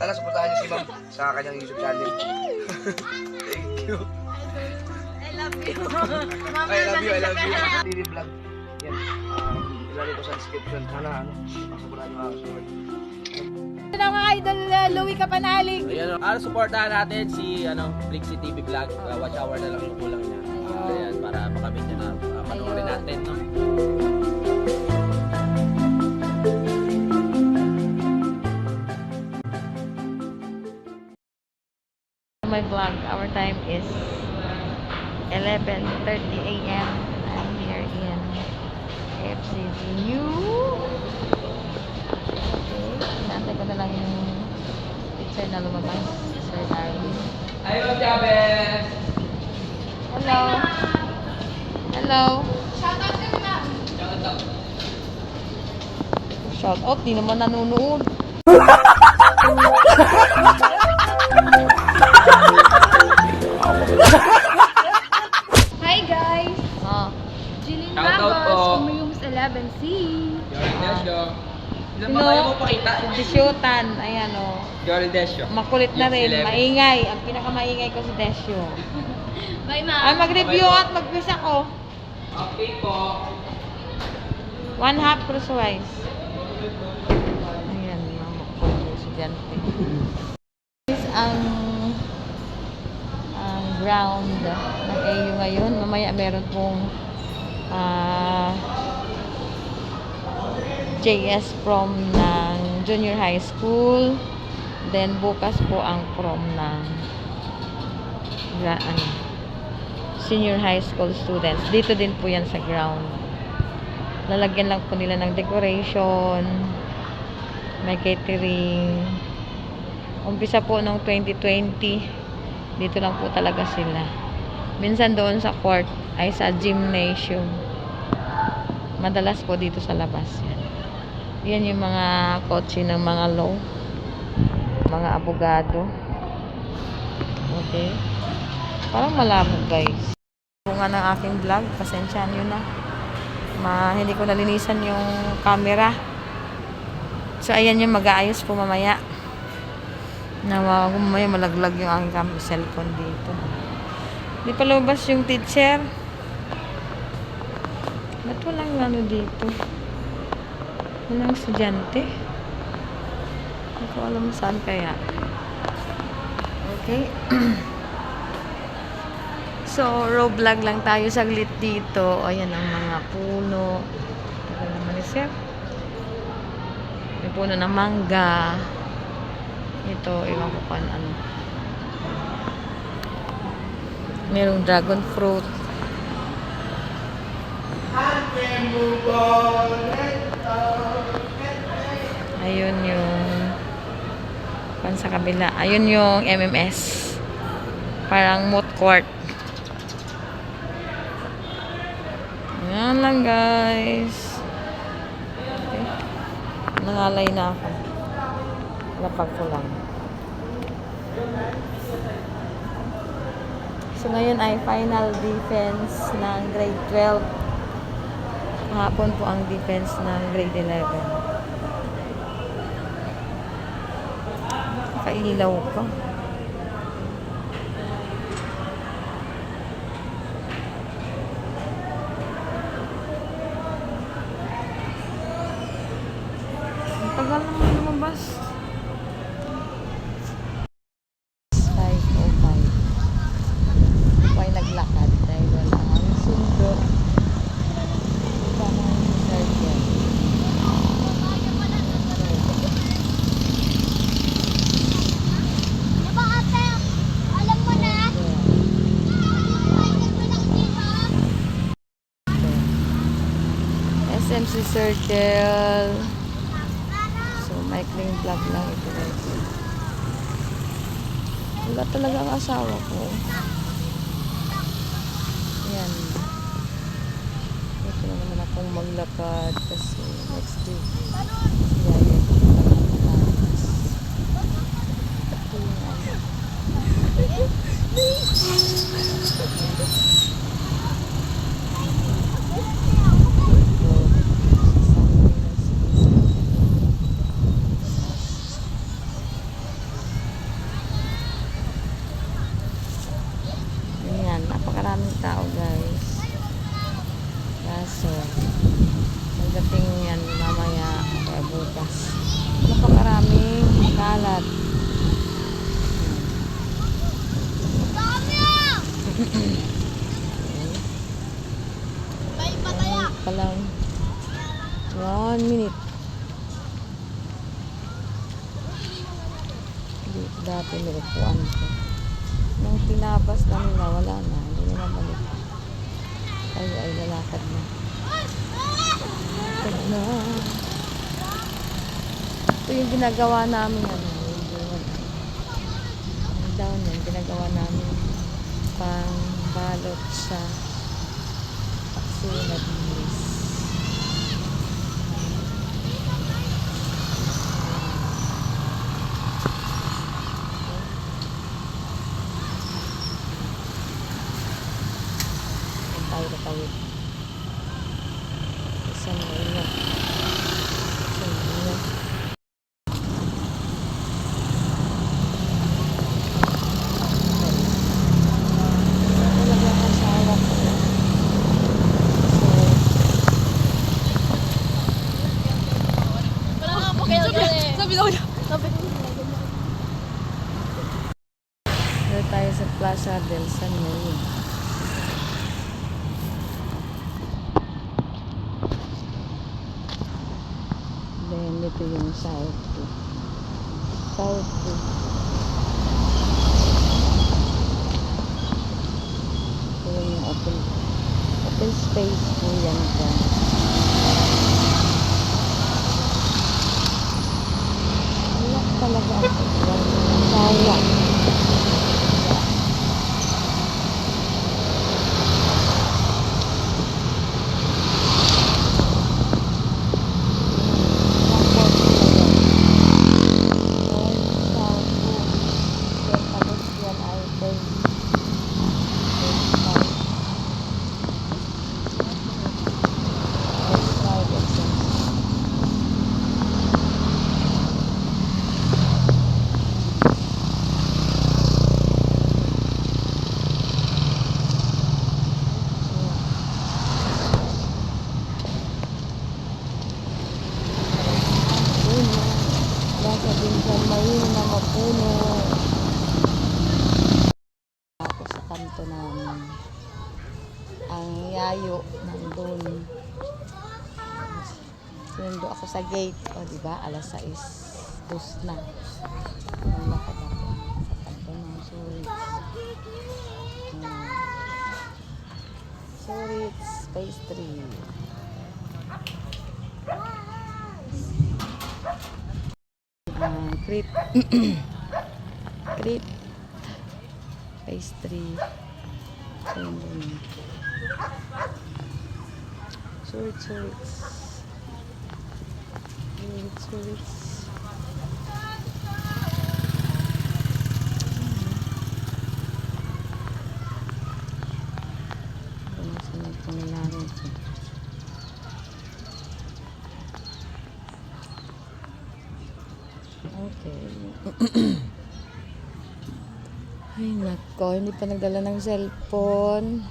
Sana supportahan niyo si ma'am sa kanyang YouTube channel. Thank you. I love you. I love you. TV vlog. Yan. Ilalagay ko sa description. Sana supportahan niyo mga kasunod. Ito na mga idol, Louie Kapanalig. Ayan, supportahan natin si Flixie TV Vlog. Watch hour na lang yung kulang niya. Ayan, para makamit niya na panoorin natin, no? My vlog, our time is 11:30 a.m. I'm here in FCGU. Okay, nantay ko na lang yung picture na lumabas, Sir Darwin. Hi, Ma'am Chavez! Hello! Hello! Shout out, di naman nanonood. Hi guys! Ah, Jillian Shout out po. Magos, Kumuyums 11C. Jory Desio. Ilan Sino? ba tayo mo pakita? si Desyotan, ayan o. Jory Desio. Makulit na rin, 11. maingay. Ang pinakamaingay ko si Desyo. Bye Ay, ma'am. mag-review at mag-quiz ako. Okay po. 1/2 crosswise. Ayan, mga makulit yung estudyante. This is ang ground ng AU ngayon. Mamaya meron pong JS prom ng junior high school. Then bukas po ang prom ng senior high school students. Dito din po yan sa ground. Lalagyan lang po nila ng decoration. May catering. Umpisa po nung 2020. Dito lang po talaga sila. Minsan doon sa court ay sa gymnasium. Madalas po dito sa labas yan. Yan yung mga kotse ng mga law. Mga abogado. Okay. Parang malabo guys. Bunga ng aking vlog. Pasensyahan nyo na. Hindi ko nalinisan yung camera. So ayan yung mag-aayos po mamaya. Na mamaya malaglag yung aking cellphone dito. Di pa lumabas yung teacher. Ba't walang ano dito? Walang estudyante. Hindi ko alam saan kaya. Okay. So, raw vlog lang tayo saglit dito. Ayan ang mga puno. Ito naman ni Sir. May puno ng mangga. Ito, iwan ko pa ano. Merong dragon fruit. Ayun yung pan sa kabila. Ayun yung MMS. Parang moot court. Ayan lang guys. Okay. Nangalay na ako. Lapag ko lang. So ngayon ay final defense ng grade 12. Kahapon po ang defense ng grade 11. Kailaw ko. Ang tagal naman lumabas. 5:05. Huwag naglakad dahil wala ang sundo. Tama yung circle. Diba ate, alam mo na? SMC Circle. So, maikling vlog lang ito guys. Wala talaga ang asawa ko. Ayan. Ito na naman akong maglakad kasi next week. Yaya ko pagkakatas. Ito yung ano. pa lang. 1 minute. Dati nilupuan ko. Nung tinabas na nila, wala na. Hindi na balik. Ay, lalakad na. Lalakad na. Ito yung ginagawa namin. Ano down yan. Ginagawa namin pang balot sa paksina bilis. Tayo katawid. Isang na inyo. Talaga kasawa ko. Dito tayo sa Plaza del San Miguel. Then, ito yung South Two. South Two. Ito yung open space po yan ito. Wala talaga ako. Sawa. Nasa din sa Marina na mapuno. Ako sa kanto namin. Ang yayo nandun. Sinundo ako sa gate. O diba, alas 6. Dus na. Nalakad ako sa kanto ng Surits. Surits pastry. Crepe crepe pastry Surits okay. Ay nako, hindi pa nagdala ng cellphone.